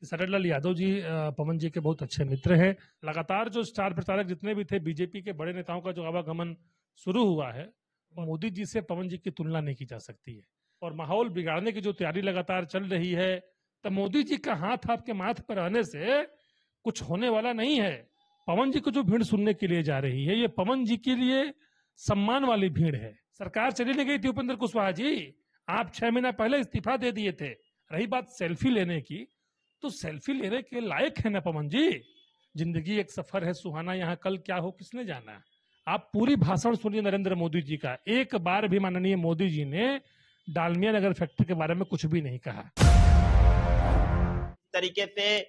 कि सरल यादव जी पवन जी के बहुत अच्छे मित्र हैं। लगातार जो स्टार प्रचारक जितने भी थे बीजेपी के बड़े नेताओं का जो आवागमन शुरू हुआ है, मोदी जी से पवन जी की तुलना नहीं की जा सकती है। और माहौल बिगाड़ने की जो तैयारी लगातार चल रही है, तो मोदी जी का हाथ आपके माथे पर रहने से कुछ होने वाला नहीं है। पवन जी को जो भीड़ सुनने के लिए जा रही है, ये पवन जी के लिए सम्मान वाली भीड़ है। सरकार चली नहीं गई थी उपेंद्र कुशवाहा जी, आप 6 महीना पहले इस्तीफा दे दिए थे। रही बात सेल्फी लेने की, तो सेल्फी लेने के लायक है ना पवन जी। जिंदगी एक सफर है सुहाना, यहाँ कल क्या हो किसने जाना। आप पूरी भाषण सुनिए नरेंद्र मोदी जी का, एक बार भी माननीय मोदी जी ने डालमिया नगर फैक्ट्री के बारे में कुछ भी नहीं कहा। तरीके से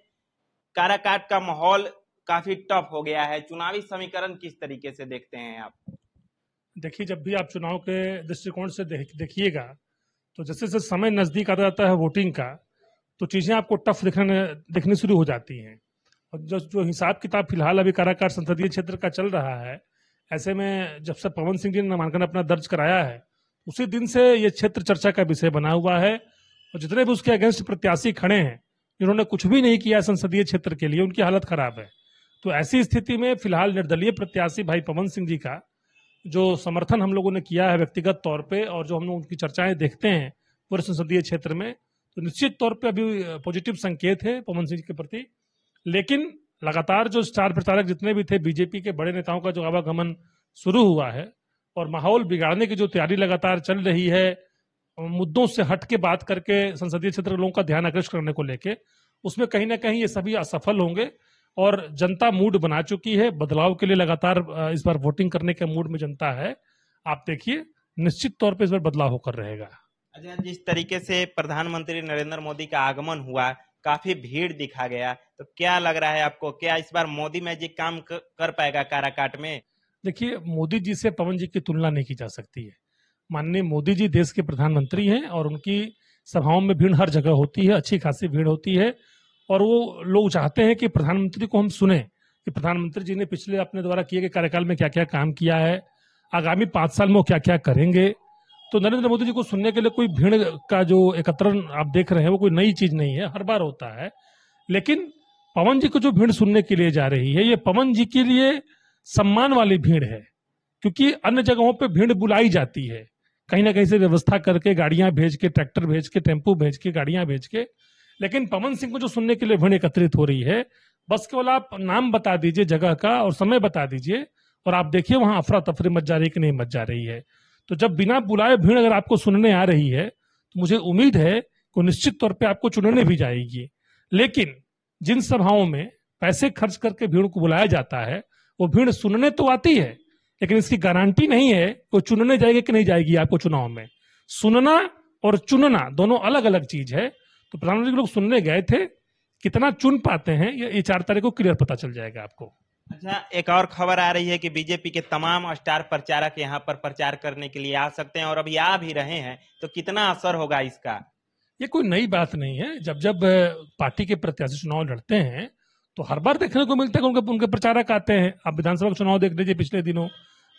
काराकाट का माहौल काफी टफ हो गया है, चुनावी समीकरण किस तरीके से देखते हैं आप? देखिए, जब भी आप चुनाव के दृष्टिकोण से देखिएगा, तो जैसे जैसे समय नजदीक आता जाता है वोटिंग का, तो चीजें आपको टफ दिखनी शुरू हो जाती हैं। और जो हिसाब किताब फिलहाल अभी काराकाट संसदीय क्षेत्र का चल रहा है, ऐसे में जब से पवन सिंह जी ने नामांकन अपना दर्ज कराया है, उसी दिन से ये क्षेत्र चर्चा का विषय बना हुआ है। और जितने भी उसके अगेंस्ट प्रत्याशी खड़े हैं, जिन्होंने कुछ भी नहीं किया संसदीय क्षेत्र के लिए, उनकी हालत खराब है। तो ऐसी स्थिति में फिलहाल निर्दलीय प्रत्याशी भाई पवन सिंह जी का जो समर्थन हम लोगों ने किया है व्यक्तिगत तौर पे, और जो हम लोग उनकी चर्चाएं देखते हैं पूरे संसदीय क्षेत्र में, तो निश्चित तौर पे अभी पॉजिटिव संकेत है पवन सिंह जी के प्रति। लेकिन लगातार जो स्टार प्रचारक जितने भी थे बीजेपी के बड़े नेताओं का जो आवागमन शुरू हुआ है, और माहौल बिगाड़ने की जो तैयारी लगातार चल रही है, मुद्दों से हट के बात करके संसदीय क्षेत्र के लोगों का ध्यान आकृष्ट करने को लेके, उसमें कहीं ना कहीं ये सभी असफल होंगे। और जनता मूड बना चुकी है, बदलाव के लिए लगातार इस बार वोटिंग करने के मूड में जनता है। आप देखिए, निश्चित तौर पे इस बार बदलाव होकर रहेगा। अच्छा, जिस तरीके से प्रधानमंत्री नरेंद्र मोदी का आगमन हुआ, काफी भीड़ दिखा गया, तो क्या लग रहा है आपको, क्या इस बार मोदी मैजिक काम कर पाएगा काराकाट में? देखिए, मोदी जी से पवन जी की तुलना नहीं की जा सकती है। माननीय मोदी जी देश के प्रधानमंत्री हैं, और उनकी सभाओं में भीड़ हर जगह होती है, अच्छी खासी भीड़ होती है। और वो लोग चाहते हैं कि प्रधानमंत्री को हम सुने कि प्रधानमंत्री जी ने पिछले अपने द्वारा किए गए कार्यकाल में क्या क्या काम किया है, आगामी 5 साल में वो क्या क्या करेंगे। तो नरेंद्र मोदी जी को सुनने के लिए कोई भीड़ का जो एकत्रण आप देख रहे हैं, वो कोई नई चीज नहीं है, हर बार होता है। लेकिन पवन जी को जो भीड़ सुनने के लिए जा रही है, ये पवन जी के लिए सम्मान वाली भीड़ है। क्योंकि अन्य जगहों पे भीड़ बुलाई जाती है, कहीं ना कहीं से व्यवस्था करके, गाड़ियां भेज के, ट्रैक्टर भेज के, टेम्पो भेज के, गाड़ियां भेज के। लेकिन पवन सिंह को जो सुनने के लिए भीड़ एकत्रित हो रही है, बस केवल आप नाम बता दीजिए जगह का और समय बता दीजिए, और आप देखिए वहां अफरा तफरी मच जा रही है कि नहीं मच जा रही है। तो जब बिना बुलाए भीड़ अगर आपको सुनने आ रही है, तो मुझे उम्मीद है कि निश्चित तौर पे आपको चुनने भी जाएगी। लेकिन जिन सभाओं में पैसे खर्च करके भीड़ को बुलाया जाता है, वो भीड़ सुनने तो आती है, लेकिन इसकी गारंटी नहीं है वो चुनने जाएगी कि नहीं जाएगी। आपको चुनाव में सुनना और चुनना दोनों अलग अलग चीज है। तो प्रधानमंत्री लोग सुनने गए थे, कितना चुन पाते हैं ये 4 तारीख को क्लियर पता चल जाएगा आपको। अच्छा, एक और खबर आ रही है कि बीजेपी के तमाम स्टार प्रचारक यहाँ पर प्रचार करने के लिए आ सकते हैं, और अभी आ भी रहे हैं, तो कितना असर होगा इसका? ये कोई नई बात नहीं है। जब जब पार्टी के प्रत्याशी चुनाव लड़ते हैं, तो हर बार देखने को मिलता है कि उनके प्रचारक आते हैं। आप विधानसभा का चुनाव देख लीजिए पिछले दिनों,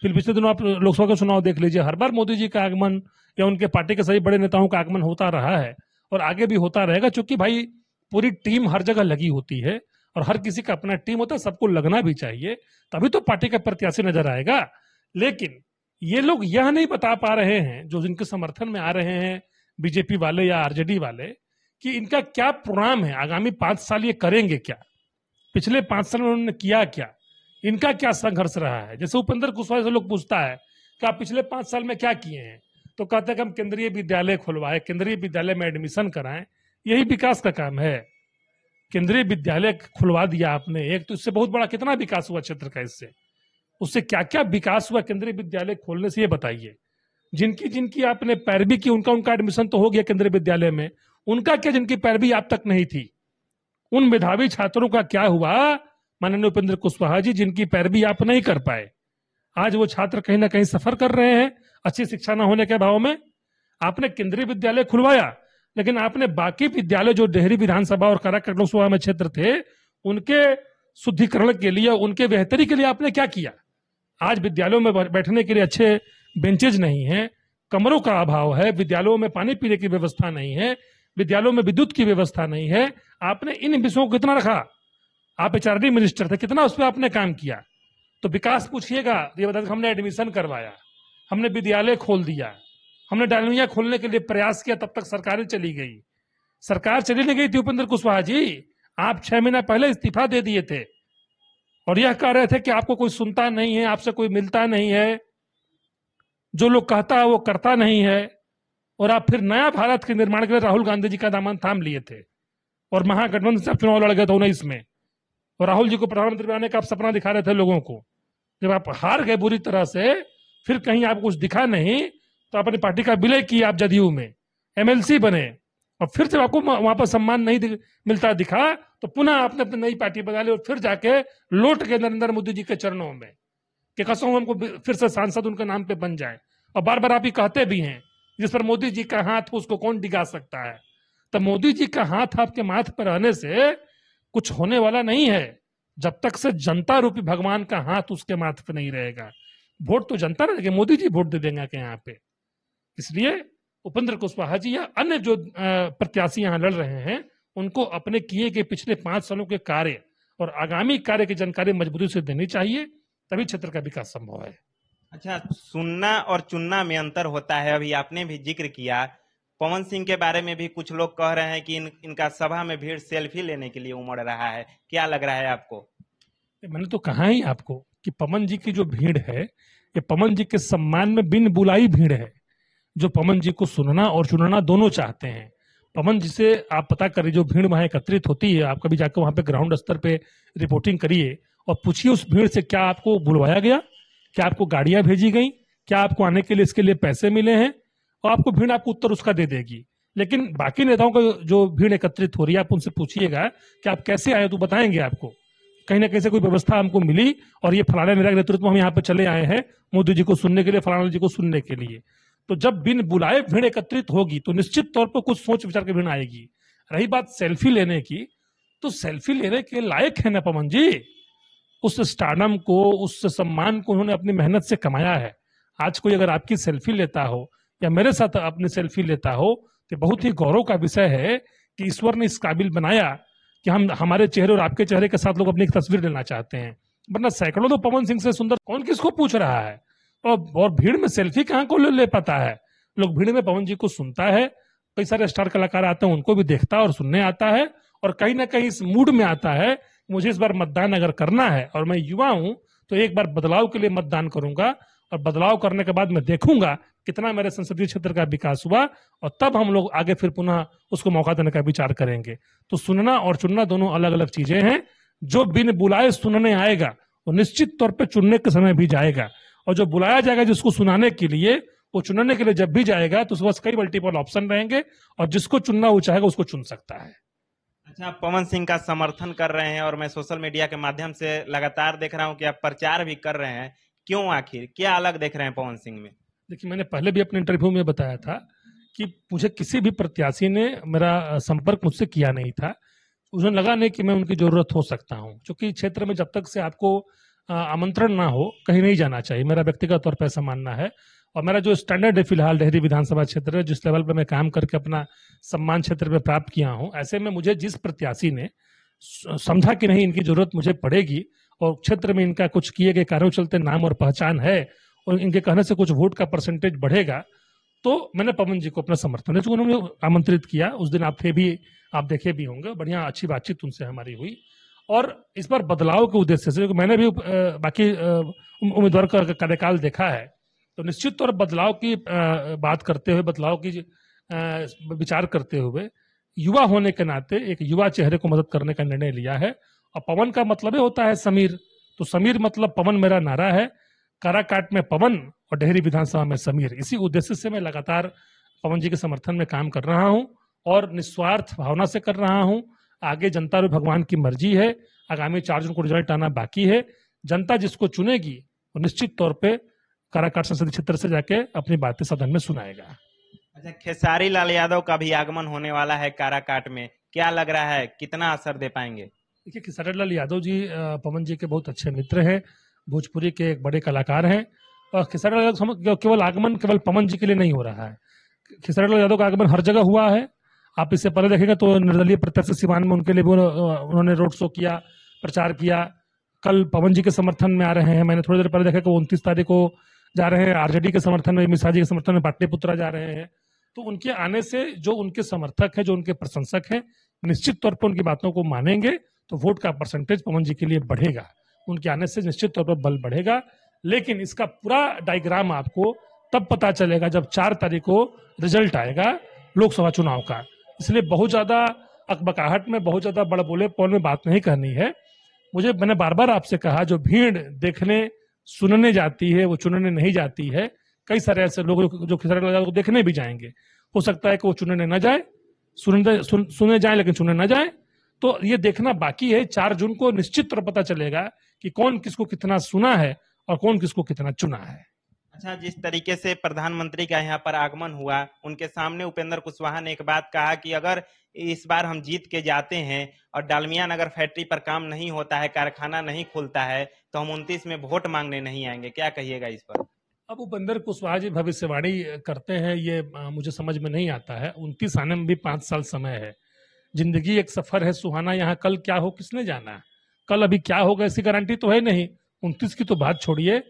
फिर पिछले दिनों आप लोकसभा का चुनाव देख लीजिए, हर बार मोदी जी का आगमन या उनके पार्टी के सभी बड़े नेताओं का आगमन होता रहा है, और आगे भी होता रहेगा। क्योंकि भाई पूरी टीम हर जगह लगी होती है, और हर किसी का अपना टीम होता है, सबको लगना भी चाहिए, तभी तो पार्टी का प्रत्याशी नजर आएगा। लेकिन ये लोग यह नहीं बता पा रहे हैं, जो जिनके समर्थन में आ रहे हैं बीजेपी वाले या आरजेडी वाले, कि इनका क्या प्रोग्राम है, आगामी 5 साल ये करेंगे क्या, पिछले 5 साल में उन्होंने किया क्या, इनका क्या संघर्ष रहा है। जैसे उपेंद्र कुशवाहा से लोग पूछता है कि आप पिछले 5 साल में क्या किए हैं, तो कहते हैं कि हम केंद्रीय विद्यालय खुलवाए, केंद्रीय विद्यालय में एडमिशन कराएं, यही विकास का काम है। केंद्रीय विद्यालय खुलवा दिया आपने एक, तो इससे बहुत बड़ा कितना विकास हुआ क्षेत्र का, इससे उससे क्या क्या विकास हुआ केंद्रीय विद्यालय खोलने से, ये बताइए। जिनकी जिनकी आपने पैरवी की, उनका एडमिशन तो हो गया केंद्रीय विद्यालय में, उनका क्या जिनकी पैरवी आप तक नहीं थी, उन मेधावी छात्रों का क्या हुआ माननीय उपेंद्र कुशवाहा जी, जिनकी पैरवी आप नहीं कर पाए। आज वो छात्र कहीं ना कहीं सफर कर रहे हैं अच्छी शिक्षा न होने के अभाव में। आपने केंद्रीय विद्यालय खुलवाया, लेकिन आपने बाकी विद्यालय जो डेहरी विधानसभा और काराकाट लोकसभा में क्षेत्र थे, उनके शुद्धिकरण के लिए, उनके बेहतरी के लिए आपने क्या किया। आज विद्यालयों में बैठने के लिए अच्छे बेंचेज नहीं है, कमरों का अभाव है, विद्यालयों में पानी पीने की व्यवस्था नहीं है, विद्यालयों में विद्युत की व्यवस्था नहीं है। आपने इन विषयों को कितना रखा? आप एचआरडी मिनिस्टर थे, कितना उस पर आपने काम किया? तो विकास पूछिएगा, ये बताते हमने एडमिशन करवाया, हमने विद्यालय खोल दिया, हमने डालमिया खोलने के लिए प्रयास किया, तब तक सरकारें चली गई। सरकार चली नहीं गई थी उपेंद्र कुशवाहा जी, आप 6 महीना पहले इस्तीफा दे दिए थे और यह कह रहे थे कि आपको कोई सुनता नहीं है, आपसे कोई मिलता नहीं है, जो लोग कहता है वो करता नहीं है। और आप फिर नया भारत के निर्माण के लिए राहुल गांधी जी का दामन थाम लिए थे और महागठबंधन से आप चुनाव लड़ गए थे 19 में, और राहुल जी को प्रधानमंत्री बनाने का आप सपना दिखा रहे थे लोगों को। जब आप हार गए बुरी तरह से, फिर कहीं आपको कुछ दिखा नहीं, तो अपनी पार्टी का विलय किया, आप जदयू में एमएलसी बने, और फिर जब आपको वहां पर सम्मान नहीं मिलता दिखा, तो पुनः आपने अपनी नई पार्टी बना ली और फिर जाके लौट के नरेंद्र मोदी जी के चरणों में कि कसम हमको फिर से सांसद उनके नाम पे बन जाए। और बार बार आप ही कहते भी हैं, जिस पर मोदी जी का हाथ हो उसको कौन डिगा सकता है। तो मोदी जी का हाथ आपके माथ पर रहने से कुछ होने वाला नहीं है, जब तक से जनता रूपी भगवान का हाथ उसके माथ पे नहीं रहेगा। वोट तो जनता रहेगी, मोदी जी वोट दे देंगे के यहाँ पे। इसलिए उपेंद्र कुशवाहा जी या अन्य जो प्रत्याशी यहाँ लड़ रहे हैं, उनको अपने किए गए पिछले 5 सालों के कार्य और आगामी कार्य की जानकारी मजबूती से देनी चाहिए, तभी क्षेत्र का विकास संभव है। अच्छा, सुनना और चुनना में अंतर होता है। अभी आपने भी जिक्र किया, पवन सिंह के बारे में भी कुछ लोग कह रहे हैं कि इनका सभा में भीड़ सेल्फी लेने के लिए उमड़ रहा है, क्या लग रहा है आपको? मैंने तो कहा ही आपको कि पवन जी की जो भीड़ है, ये पवन जी के सम्मान में बिन बुलाई भीड़ है, जो पवन जी को सुनना और चुनना दोनों चाहते हैं। पवन जी से आप पता करिए, जो भीड़ वहां एकत्रित होती है, आप कभी जाकर वहां पे ग्राउंड स्तर पे रिपोर्टिंग करिए और पूछिए उस भीड़ से, क्या आपको बुलवाया गया, क्या आपको गाड़ियां भेजी गई, क्या आपको आने के लिए इसके लिए पैसे मिले हैं, और आपको भीड़ आपको उत्तर उसका दे देगी। लेकिन बाकी नेताओं का जो भीड़ एकत्रित हो रही है, आप उनसे पूछिएगा कि आप कैसे आए, तो बताएंगे आपको कहीं ना कहीं से कोई व्यवस्था हमको मिली और ये फलाना मेरा नेतृत्व हम यहाँ पे चले आए हैं मोदी जी को सुनने के लिए, फलाना जी को सुनने के लिए। तो जब बिन बुलाए भीड़ एकत्रित होगी तो निश्चित तौर पर कुछ सोच विचार की भीड़ आएगी। रही बात सेल्फी लेने की, तो सेल्फी लेने के लायक है ना पवन जी, उस स्टारडम को, उस सम्मान को उन्होंने अपनी मेहनत से कमाया है। आज कोई अगर आपकी सेल्फी लेता हो या मेरे साथ अपनी सेल्फी लेता हो, तो बहुत ही गौरव का विषय है कि ईश्वर ने इस काबिल बनाया कि हम हमारे चेहरे और आपके चेहरे के साथ लोग अपनी एक तस्वीर लेना चाहते हैं। वरना सैकड़ों तो पवन सिंह से सुंदर कौन किसको पूछ रहा है, और भीड़ में सेल्फी कहाँ को ले पाता है। लोग भीड़ में पवन जी को सुनता है, कई सारे स्टार कलाकार आते हैं, उनको भी देखता है और सुनने आता है, और कहीं ना कहीं इस मूड में आता है मुझे इस बार मतदान अगर करना है और मैं युवा हूं तो एक बार बदलाव के लिए मतदान करूंगा, और बदलाव करने के बाद मैं देखूंगा कितना मेरे संसदीय क्षेत्र का विकास हुआ, और तब हम लोग आगे फिर पुनः उसको मौका देने का विचार करेंगे। तो सुनना और चुनना दोनों अलग अलग चीजें हैं। जो बिन बुलाए सुनने आएगा वो निश्चित तौर पर चुनने के समय भी जाएगा, और जो बुलाया जाएगा जिसको सुनाने के लिए, वो चुनने के लिए जब भी जाएगा तो उसके पास कई मल्टीपल ऑप्शन रहेंगे, और जिसको चुनना वो चाहेगा उसको चुन सकता है। अच्छा, पवन सिंह का समर्थन कर रहे हैं और मैं सोशल मीडिया के माध्यम से लगातार देख रहा हूं कि आप प्रचार भी कर रहे हैं, क्यों, आखिर क्या अलग देख रहे हैं पवन सिंह में? देखिए, मैंने पहले भी अपने इंटरव्यू में बताया था कि मुझे किसी भी प्रत्याशी ने मेरा संपर्क मुझसे किया नहीं था, उन्हें लगा नहीं कि मैं उनकी जरूरत हो सकता हूं, क्योंकि क्षेत्र में जब तक से आपको आमंत्रण ना हो कहीं नहीं जाना चाहिए, मेरा व्यक्तिगत तौर पर ऐसा मानना है। और मेरा जो स्टैंडर्ड है फिलहाल डेहरी विधानसभा क्षेत्र है, जिस लेवल पर मैं काम करके अपना सम्मान क्षेत्र में प्राप्त किया हूं, ऐसे में मुझे जिस प्रत्याशी ने समझा कि नहीं इनकी जरूरत मुझे पड़ेगी और क्षेत्र में इनका कुछ किए गए कार्यों चलते नाम और पहचान है और इनके कहने से कुछ वोट का परसेंटेज बढ़ेगा, तो मैंने पवन जी को अपना समर्थन है, उन्होंने आमंत्रित किया। उस दिन आप थे भी, आप देखे भी होंगे, बढ़िया अच्छी बातचीत उनसे हमारी हुई। और इस बार बदलाव के उद्देश्य से, मैंने भी बाकी उम्मीदवार का कार्यकाल देखा है, तो निश्चित तौर बदलाव की बात करते हुए, बदलाव की विचार करते हुए, युवा होने के नाते एक युवा चेहरे को मदद करने का निर्णय लिया है। और पवन का मतलब ही होता है समीर, तो समीर मतलब पवन मेरा नारा है, काराकाट में पवन और डेहरी विधानसभा में समीर। इसी उद्देश्य से मैं लगातार पवन जी के समर्थन में काम कर रहा हूं और निस्वार्थ भावना से कर रहा हूं। आगे जनता और भगवान की मर्जी है, आगामी 4 जून को रिजल्ट आना बाकी है। जनता जिसको चुनेगी वो निश्चित तौर पे काराकाट संसदीय क्षेत्र से जाके अपनी बातें सदन में सुनाएगा। अच्छा, खेसारी लाल यादव का भी आगमन होने वाला है काराकाट में, क्या लग रहा है, कितना असर दे पाएंगे? देखिए, खेसारी लाल यादव जी पवन जी के बहुत अच्छे मित्र हैं, भोजपुरी के एक बड़े कलाकार हैं, और खेसारी लाल यादव केवल आगमन केवल पवन जी के लिए नहीं हो रहा है। खेसारी लाल यादव का आगमन हर जगह हुआ है, आप इससे पहले देखेंगे तो निर्दलीय प्रत्याशी सिवान में उनके लिए भी उन्होंने रोड शो किया, प्रचार किया। कल पवन जी के समर्थन में आ रहे हैं। मैंने थोड़ी देर पहले देखा कि 29 तारीख को जा रहे हैं आरजेडी के समर्थन में, मिश्रा जी के समर्थन में पाटलिपुत्रा जा रहे हैं। तो उनके आने से जो उनके समर्थक है, जो उनके प्रशंसक हैं, निश्चित तौर पर उनकी बातों को मानेंगे तो वोट का परसेंटेज पवन जी के लिए बढ़ेगा। उनके आने से निश्चित तौर पर बल बढ़ेगा। लेकिन इसका पूरा डायग्राम आपको तब पता चलेगा जब 4 तारीख को रिजल्ट आएगा लोकसभा चुनाव का। इसलिए बहुत ज्यादा अकबकाहट में, बहुत ज्यादा बड़बोले पौन में बात नहीं करनी है। मैंने बार बार आपसे कहा, जो भीड़ देखने सुनने जाती है वो चुनने नहीं जाती है। कई सारे ऐसे लोग जो खिसरे को देखने भी जाएंगे, हो सकता है कि वो चुनने न जाए, सुने जाए लेकिन चुने न जाए। तो ये देखना बाकी है। 4 जून को निश्चित तौर पता चलेगा कि कौन किसको कितना सुना है और कौन किसको कितना चुना है। अच्छा, जिस तरीके से प्रधानमंत्री का यहाँ पर आगमन हुआ, उनके सामने उपेंद्र कुशवाहा ने एक बात कहा कि अगर इस बार हम जीत के जाते हैं और डालमिया नगर फैक्ट्री पर काम नहीं होता है, कारखाना नहीं खुलता है, तो हम 29 में वोट मांगने नहीं आएंगे। क्या कहिएगा इस पर? अब उपेंद्र कुशवाहा जी भविष्यवाणी करते हैं, ये मुझे समझ में नहीं आता है। 29 आने में भी 5 साल समय है। जिंदगी एक सफर है सुहाना, यहाँ कल क्या हो किसने जाना। कल अभी क्या होगा इसकी गारंटी तो है नहीं। 29 की तो बात छोड़िए।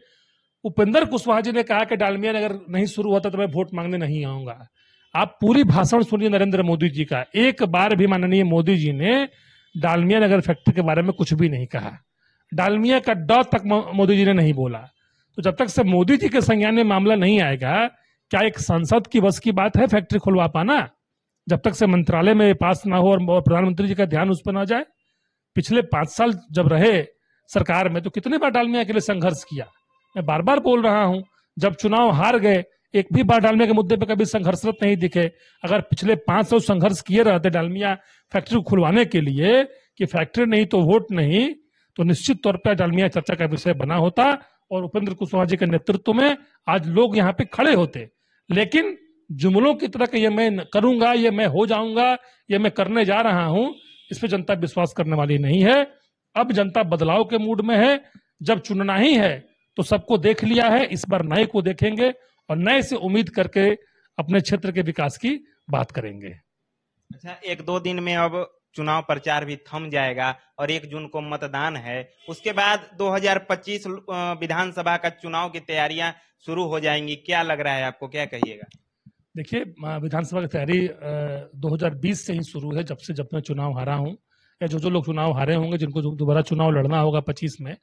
उपेंद्र कुशवाहा जी ने कहा कि डालमिया नगर नहीं शुरू होता तो मैं वोट मांगने नहीं आऊंगा। आप पूरी भाषण सुनिए नरेंद्र मोदी जी का। एक बार भी माननीय मोदी जी ने डालमिया नगर फैक्ट्री के बारे में कुछ भी नहीं कहा। डालमिया का ड तक मोदी जी ने नहीं बोला। तो जब तक से मोदी जी के संज्ञान में मामला नहीं आएगा, क्या एक सांसद की बस की बात है फैक्ट्री खुलवा पाना? जब तक से मंत्रालय में पास ना हो और प्रधानमंत्री जी का ध्यान उस पर ना जाए। पिछले 5 साल जब रहे सरकार में तो कितने बार डालमिया के लिए संघर्ष किया। मैं बार बार बोल रहा हूं, जब चुनाव हार गए एक भी बार डालमिया के मुद्दे पर कभी संघर्षरत नहीं दिखे। अगर पिछले 500 संघर्ष किए रहते डालमिया फैक्ट्री खुलवाने के लिए कि फैक्ट्री नहीं तो वोट नहीं, तो निश्चित तौर पर डालमिया चर्चा का विषय बना होता और उपेंद्र कुशवाहा जी के नेतृत्व में आज लोग यहाँ पे खड़े होते। लेकिन जुमलों की तरह ये मैं करूंगा, ये मैं हो जाऊंगा, ये मैं करने जा रहा हूं, इस पर जनता विश्वास करने वाली नहीं है। अब जनता बदलाव के मूड में है। जब चुनना ही है तो सबको देख लिया है, इस बार नए को देखेंगे और नए से उम्मीद करके अपने क्षेत्र के विकास की बात करेंगे। अच्छा, 1-2 दिन में अब चुनाव प्रचार भी थम जाएगा और 1 जून को मतदान है। उसके बाद 2025 विधानसभा का चुनाव की तैयारियां शुरू हो जाएंगी। क्या लग रहा है आपको, क्या कहिएगा? देखिए, विधानसभा की तैयारी 2020 से ही शुरू है। जब मैं चुनाव हारा हूं, या जो लोग चुनाव हारे होंगे, जिनको दोबारा चुनाव लड़ना होगा 25 में,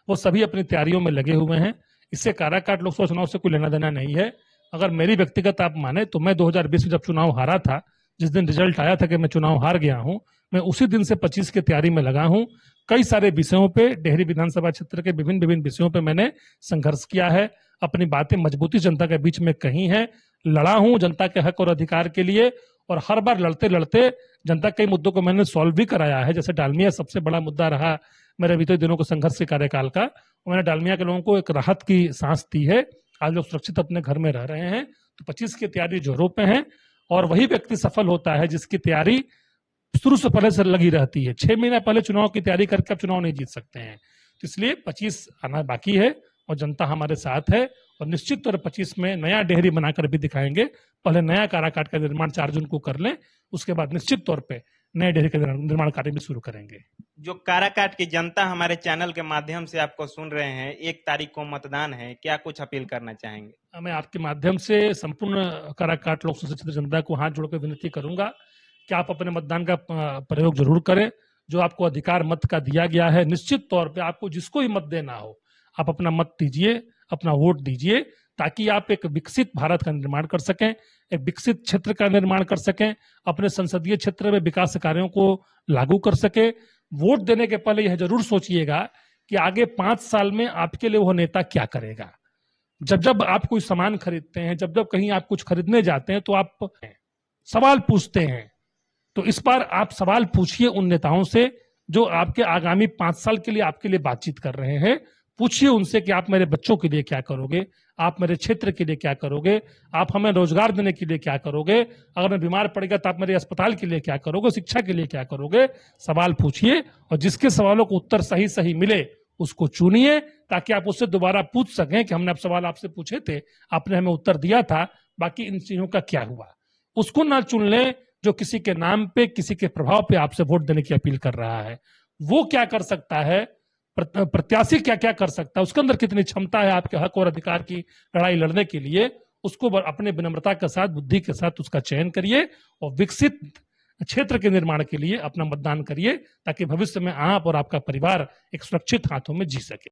वो सभी अपनी तैयारियों में लगे हुए हैं। इससे काराकाट लोकसभा चुनाव से कोई लेना देना नहीं है। अगर मेरी व्यक्तिगत आप माने तो मैं 2020 में जब चुनाव हारा था, जिस दिन रिजल्ट आया था कि मैं चुनाव हार गया हूं, मैं उसी दिन से 25 की तैयारी में लगा हूं। कई सारे विषयों पे, डेहरी विधानसभा क्षेत्र के विभिन्न विषयों पे मैंने संघर्ष किया है। अपनी बातें मजबूती जनता के बीच में कही है, लड़ा हूं जनता के हक और अधिकार के लिए। और हर बार लड़ते लड़ते जनता के मुद्दों को मैंने सॉल्व भी कराया है। जैसे डालमिया सबसे बड़ा मुद्दा रहा मेरे बीते दिनों के संघर्ष के कार्यकाल का। मैंने डालमिया के लोगों को एक राहत की सांस दी है। आज लोग सुरक्षित अपने घर में रह रहे हैं। तो 25 की तैयारी जोरों पे है और वही व्यक्ति सफल होता है जिसकी तैयारी शुरू से पहले से लगी रहती है। 6 महीना पहले चुनाव की तैयारी करके आप चुनाव नहीं जीत सकते हैं। तो इसलिए 25 आना बाकी है और जनता हमारे साथ है और निश्चित तौर 25 में नया डेहरी बनाकर भी दिखाएंगे। पहले नया काराकाट का निर्माण 4 जून को कर लें, उसके बाद निश्चित तौर पे नए डेहरी का निर्माण कार्य भी शुरू करेंगे। जो काराकाट की जनता हमारे चैनल के माध्यम से आपको सुन रहे हैं, 1 तारीख को मतदान है, क्या कुछ अपील करना चाहेंगे? मैं आपके माध्यम से संपूर्ण काराकाट लोकसभा क्षेत्र जनता को हाथ जोड़कर विनती करूंगा कि आप अपने मतदान का प्रयोग जरूर करें। जो आपको अधिकार मत का दिया गया है, निश्चित तौर पे आपको जिसको ही मत देना हो आप अपना मत दीजिए, अपना वोट दीजिए, ताकि आप एक विकसित भारत का निर्माण कर सकें, एक विकसित क्षेत्र का निर्माण कर सकें, अपने संसदीय क्षेत्र में विकास कार्यों को लागू कर सके। वोट देने के पहले यह जरूर सोचिएगा कि आगे 5 साल में आपके लिए वो नेता क्या करेगा। जब आप कोई सामान खरीदते हैं, जब कहीं आप कुछ खरीदने जाते हैं तो आप सवाल पूछते हैं। तो इस बार आप सवाल पूछिए उन नेताओं से जो आपके आगामी 5 साल के लिए आपके लिए बातचीत कर रहे हैं। पूछिए उनसे कि आप मेरे बच्चों के लिए क्या करोगे, आप मेरे क्षेत्र के लिए क्या करोगे, आप हमें रोजगार देने के लिए क्या करोगे, अगर मैं बीमार पड़ गया तो आप मेरे अस्पताल के लिए क्या करोगे, शिक्षा के लिए क्या करोगे। सवाल पूछिए और जिसके सवालों को उत्तर सही सही मिले उसको चुनिए, ताकि आप उससे दोबारा पूछ सकें कि हमने अब सवाल आपसे पूछे थे, आपने हमें उत्तर दिया था, बाकी इन चीजों का क्या हुआ। उसको ना चुन लें जो किसी के नाम पे, किसी के प्रभाव पे आपसे वोट देने की अपील कर रहा है, वो क्या कर सकता है, प्रत्याशी क्या क्या कर सकता है, उसके अंदर कितनी क्षमता है आपके हक और अधिकार की लड़ाई लड़ने के लिए, उसको अपने विनम्रता के साथ, बुद्धि के साथ उसका चयन करिए और विकसित क्षेत्र के निर्माण के लिए अपना मतदान करिए, ताकि भविष्य में आप और आपका परिवार एक सुरक्षित हाथों में जी सके।